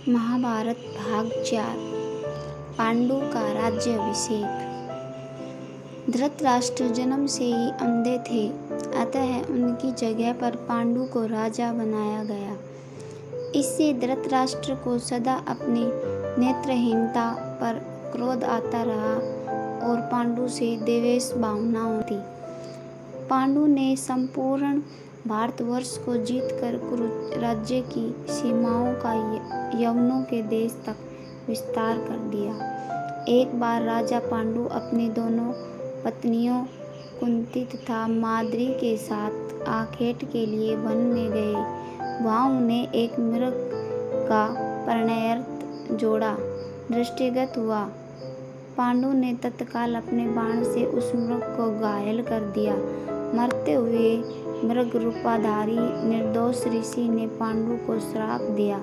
महाभारत भाग 4 पांडु का राज्याभिषेक। धृतराष्ट्र जन्म से ही अंधे थे, अतः उनकी जगह पर पांडु को राजा बनाया गया। इससे धृतराष्ट्र को सदा अपनी नेत्रहीनता पर क्रोध आता रहा और पांडु से द्वेष भावना होती। पांडु ने संपूर्ण भारतवर्ष को जीतकर कुरु राज्य की सीमाओं का यवनों के देश तक विस्तार कर दिया। एक बार राजा पांडु अपनी दोनों पत्नियों कुंती तथा माद्री के साथ आखेट के लिए वन में गए। वहाँ उन्हें एक मृग का परिणयर्थ जोड़ा दृष्टिगत हुआ। पांडु ने तत्काल अपने बाण से उस मृग को घायल कर दिया। मरते हुए मृग रूपाधारी निर्दोष ऋषि ने पांडु को श्राप दिया,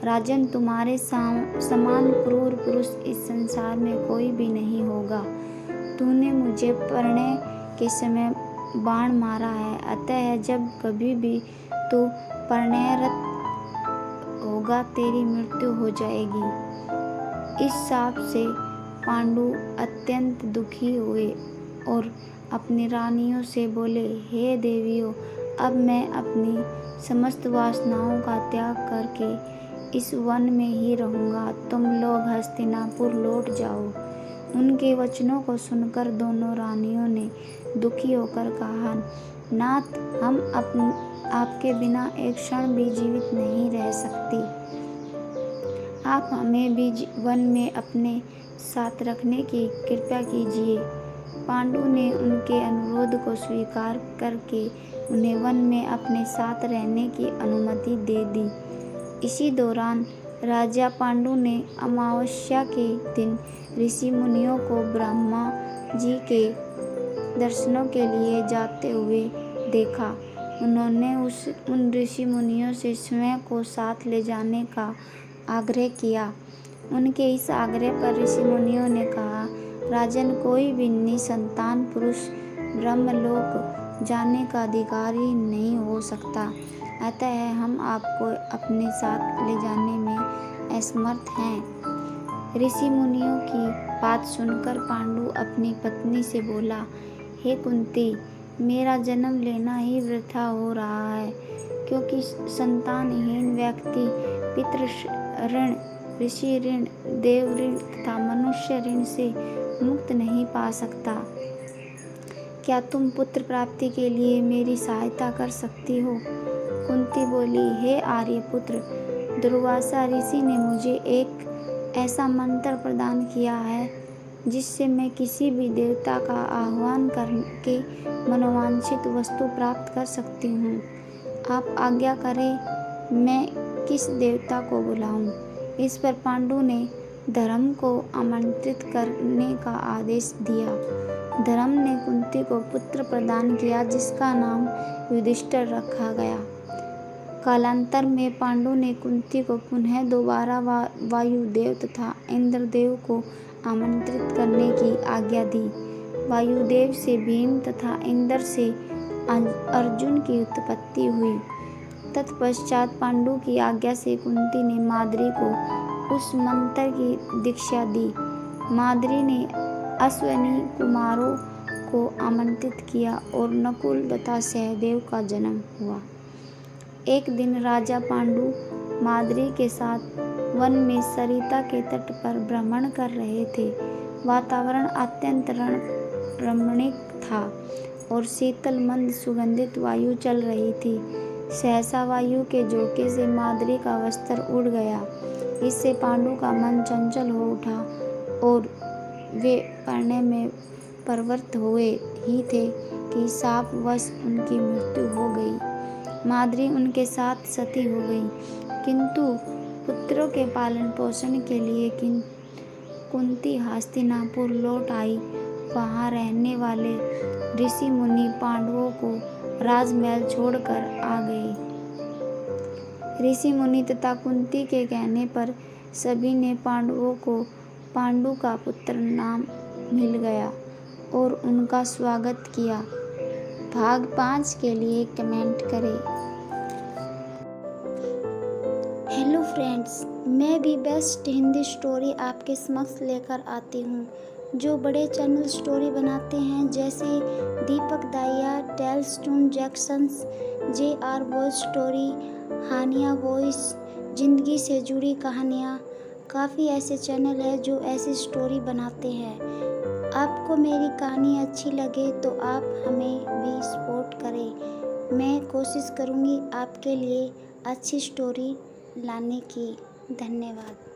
राजन, तुम्हारे समान क्रूर पुरुष इस संसार में कोई भी नहीं होगा। तूने मुझे परिणय के समय बाण मारा है, अतः जब कभी भी तू परिणयरत होगा तेरी मृत्यु हो जाएगी। इस शाप से पांडु अत्यंत दुखी हुए और अपनी रानियों से बोले, हे देवियों, अब मैं अपनी समस्त वासनाओं का त्याग करके इस वन में ही रहूँगा। तुम लोग हस्तिनापुर लौट जाओ। उनके वचनों को सुनकर दोनों रानियों ने दुखी होकर कहा, नाथ, हम आपके बिना एक क्षण भी जीवित नहीं रह सकती। आप हमें भी वन में अपने साथ रखने की कृपा कीजिए। पांडु ने उनके अनुरोध को स्वीकार करके उन्हें वन में अपने साथ रहने की अनुमति दे दी। इसी दौरान राजा पांडु ने अमावस्या के दिन ऋषि मुनियों को ब्रह्मा जी के दर्शनों के लिए जाते हुए देखा। उन्होंने उन ऋषि मुनियों से स्वयं को साथ ले जाने का आग्रह किया। उनके इस आग्रह पर ऋषि मुनियों ने कहा, राजन, कोई भी निसंतान पुरुष ब्रह्मलोक जाने का अधिकारी नहीं हो सकता, अतः हम आपको अपने साथ ले जाने में असमर्थ हैं। ऋषि मुनियों की बात सुनकर पांडु अपनी पत्नी से बोला, हे कुंती, मेरा जन्म लेना ही वृथा हो रहा है, क्योंकि संतानहीन व्यक्ति पितृ ऋण, ऋषि ऋण, देव ऋण तथा मनुष्य ऋण से मुक्त नहीं पा सकता। क्या तुम पुत्र प्राप्ति के लिए मेरी सहायता कर सकती हो? कुंती बोली, हे आर्यपुत्र, दुर्वासा ऋषि ने मुझे एक ऐसा मंत्र प्रदान किया है जिससे मैं किसी भी देवता का आह्वान करके मनोवांछित वस्तु प्राप्त कर सकती हूँ। आप आज्ञा करें, मैं किस देवता को बुलाऊं? इस पर पांडु ने धर्म को आमंत्रित करने का आदेश दिया। धर्म ने कुंती को पुत्र प्रदान किया, जिसका नाम युधिष्ठिर रखा गया। कालांतर में पांडु ने कुंती को पुनः दोबारा वायुदेव तथा इंद्रदेव को आमंत्रित करने की आज्ञा दी। वायुदेव से भीम तथा इंद्र से अर्जुन की उत्पत्ति हुई। तत्पश्चात पांडु की आज्ञा से कुंती ने माद्री को उस मंत्र की दीक्षा दी। माद्री ने अश्विनी कुमारों को आमंत्रित किया और नकुल तथा सहदेव का जन्म हुआ। एक दिन राजा पांडु माद्री के साथ वन में सरिता के तट पर भ्रमण कर रहे थे। वातावरण अत्यंत रमणीक था और शीतल मंद सुगंधित वायु चल रही थी। सहसा वायु के झोंके से माद्री का वस्त्र उड़ गया। इससे पांडु का मन चंचल हो उठा और वे परिणय में प्रवृत्त हुए ही थे कि शापवश उनकी मृत्यु हो गई। माद्री उनके साथ सती हो गई, किंतु पुत्रों के पालन पोषण के लिए कुंती हस्तिनापुर लौट आई। वहाँ रहने वाले ऋषि मुनि पांडवों को राजमहल छोड़कर आ गए। ऋषि मुनि तथा कुंती के कहने पर सभी ने पांडवों को पांडु का पुत्र नाम मिल गया और उनका स्वागत किया। भाग 5 के लिए कमेंट करें। हेलो फ्रेंड्स, मैं भी बेस्ट हिंदी स्टोरी आपके समक्ष लेकर आती हूँ। जो बड़े चैनल स्टोरी बनाते हैं जैसे Deepak Dahiya, tales toon Jacksons, JR voice story, Haniya voice, ज़िंदगी से जुड़ी कहानियाँ, काफ़ी ऐसे चैनल हैं जो ऐसी स्टोरी बनाते हैं। आपको मेरी कहानी अच्छी लगे तो आप हमें भी सपोर्ट करें। मैं कोशिश करूँगी आपके लिए अच्छी स्टोरी लाने की। धन्यवाद।